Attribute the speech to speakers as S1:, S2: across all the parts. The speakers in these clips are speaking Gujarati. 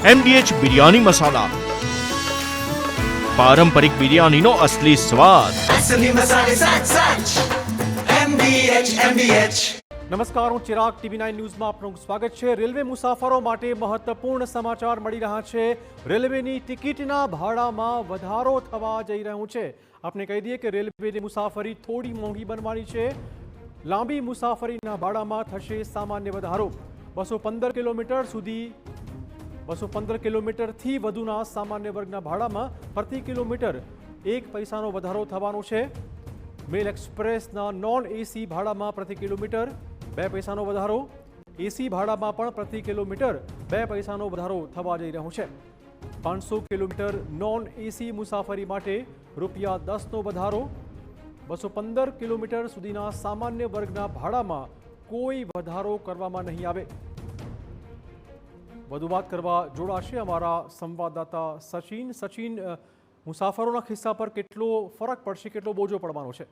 S1: MDH બિરયાની મસાલા, પારંપરિક બિરયાનીનો અસલી સ્વાદ.
S2: असली मसाले साच साच MDH.
S3: નમસ્કાર, હું ચિરાગ, TV9 ન્યૂઝમાં આપનું સ્વાગત છે. રેલવે મુસાફરો માટે મહત્વપૂર્ણ સમાચાર મળી રહ્યા છે. રેલવેની ટિકિટના ભાડામાં વધારો થવા જઈ રહ્યો છે. આપણે કહી દઈએ કે રેલવેની મુસાફરી થોડી મોંઘી બનવાની છે. લાંબી મુસાફરીના ભાડામાં થશે સામાન્ય વધારો. 215 કિલોમીટર સુધી 215 કિલોમીટરથી વધુના સામાન્ય વર્ગના ભાડામાં પ્રતિ કિલોમીટર 1 પૈસાનો વધારો થવાનો છે. મેલ એક્સપ્રેસના નોન એસી ભાડામાં પ્રતિ કિલોમીટર 2 પૈસાનો વધારો. એસી ભાડામાં પણ પ્રતિ કિલોમીટર 2 પૈસાનો વધારો થવા જઈ રહ્યો છે. 500 કિલોમીટર નોન એસી મુસાફરી માટે ₹10નો વધારો. 215 કિલોમીટર સુધીના સામાન્ય વર્ગના ભાડામાં કોઈ વધારો કરવામાં નહીં આવે. વધુ વાત કરવા જોડાશે અમારા સંવાદદાતા સચિન. મુસાફરોના ખિસ્સા પર કેટલો ફરક પડશે, કેટલો બોજો પડવાનો છે?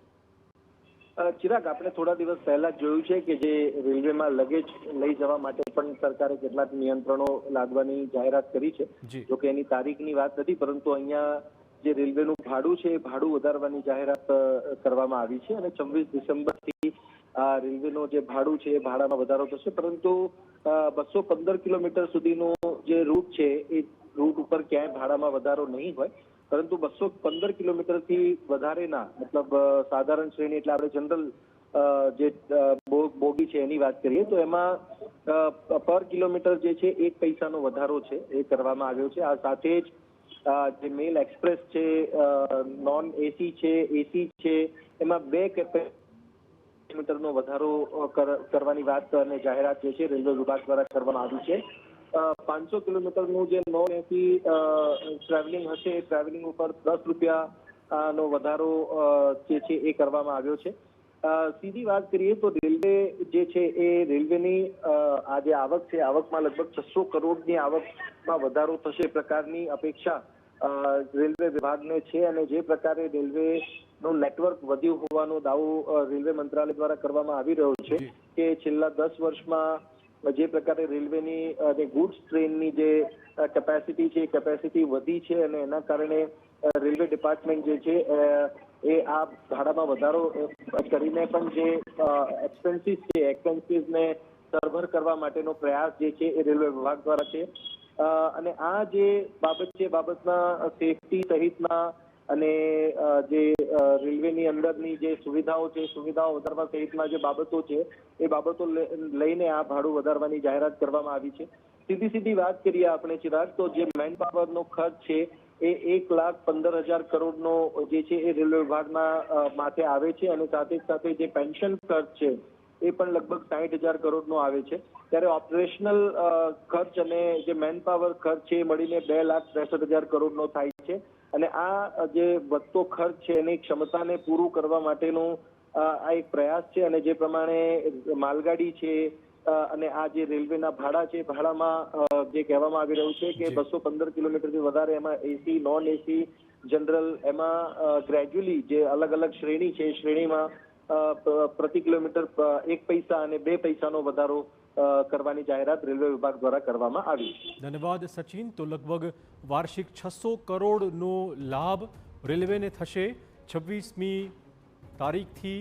S4: ચિરાગ, આપણે થોડા દિવસ પહેલા જોયું છે કે જે રેલવેમાં લગેજ લઈ જવા માટે પણ સરકારે કેટલાક નિયંત્રણો લાદવાની જાહેરાત કરી છે. જોકે એની તારીખની વાત નથી, પરંતુ અહીંયા જે રેલવેનું ભાડું છે એ ભાડું વધારવાની જાહેરાત કરવામાં આવી છે અને 26 ડિસેમ્બરથી આ રેલવેનો જે ભાડું છે એ ભાડામાં વધારો થશે. પરંતુ 215 કિલોમીટર સુધીનો જે રૂટ છે એ રૂટ ઉપર ક્યાંય ભાડામાં વધારો નહીં હોય, પરંતુ 215 કિલોમીટરથી વધારેના, મતલબ સાધારણ શ્રેણી એટલે આપણે જનરલ જે બોગી છે એની વાત કરીએ તો એમાં પર કિલોમીટર જે છે 1 પૈસાનો વધારો છે એ કરવામાં આવ્યો છે. આ સાથે જ જે મેલ એક્સપ્રેસ છે, નોન એસી છે, એસી છે, એમાં 2 કિલોમીટરનો વધારો કરવાની વાત અને જાહેરાત જે છે રેલવે વિભાગ દ્વારા કરવામાં આવી છે. 500 કિલોમીટરનું જે નોન એસી ટ્રાવેલિંગ હશે એ ટ્રાવેલિંગ ઉપર ₹10નો વધારો જે છે એ કરવામાં આવ્યો છે. સીધી વાત કરીએ તો રેલવે જે છે એ રેલવેની આ જે આવક છે, આવકમાં લગભગ 600 કરોડની આવકમાં વધારો થશે પ્રકારની અપેક્ષા રેલવે વિભાગને છે. અને જે પ્રકારે રેલવેનું નેટવર્ક વધ્યું હોવાનો દાવો રેલવે મંત્રાલય દ્વારા કરવામાં આવી રહ્યો છે કે છેલ્લા 10 વર્ષમાં જે પ્રકારે રેલવેની ગુડ્સ ટ્રેનની જે કેપેસિટી છે એ કેપેસિટી વધી છે અને એના કારણે રેલવે ડિપાર્ટમેન્ટ જે છે એ આ ભાડામાં વધારો કરીને પણ જે એક્સપેન્સીસને સરભર કરવા માટેનો પ્રયાસ જે છે એ રેલવે વિભાગ દ્વારા છે. અને આ જે બાબત છે, બાબતના સેફટી સહિતના અને જે રેલવેની અંદરની જે સુવિધાઓ છે, સુવિધાઓ વધારવા સહિતના જે બાબતો છે એ બાબતો લઈને આ ભાડું વધારવાની જાહેરાત કરવામાં આવી છે. સીધી વાત કરીએ આપણે, ચિરાગ, તો જે મેન પાવરનો ખર્ચ છે એ 1,15,000 કરોડનો જે છે એ રેલવે વિભાગના માથે આવે છે અને સાથે જે પેન્શન ખર્ચ છે એ પણ લગભગ 60,000 કરોડનો આવે છે. ત્યારે ઓપરેશનલ ખર્ચ અને જે મેન પાવર ખર્ચ છે એ મળીને 2,63,000 કરોડનો થાય છે. અને આ જે વધતો ખર્ચ છે એની ક્ષમતાને પૂરું કરવા માટેનો આ એક પ્રયાસ છે. અને જે પ્રમાણે માલગાડી છે અને આ જે રેલવેના ભાડા છે, ભાડામાં જે કહેવામાં આવી રહ્યું છે કે 215 કિલોમીટરથી વધારે એમાં એસી, નોન એસી, જનરલ, એમાં ગ્રેજ્યુઅલી જે અલગ અલગ શ્રેણી છે એ શ્રેણીમાં પ્રતિ કિલોમીટર 1 પૈસા અને 2 પૈસાનો વધારો કરવાની જાહેરાત રેલવે વિભાગ દ્વારા કરવામાં આવી.
S3: ધન્યવાદ સચિન. તો લગભગ વાર્ષિક 600 કરોડનો લાભ રેલવેને થશે. 26મી તારીખથી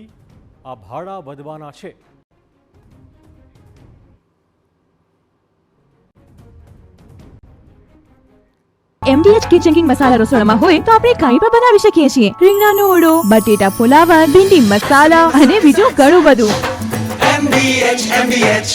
S3: આ ભાડા વધવાના છે.
S5: MDH કિચન કિંગ મસાલા રસોડામાં હોય તો આપણે કાંઈ પણ બનાવી શકીએ છીએ. રીંગણાનો ઓળો, બટેટા ફુલાવર, ભીંડી મસાલા અને બીજું ઘણું બધું.
S2: MDH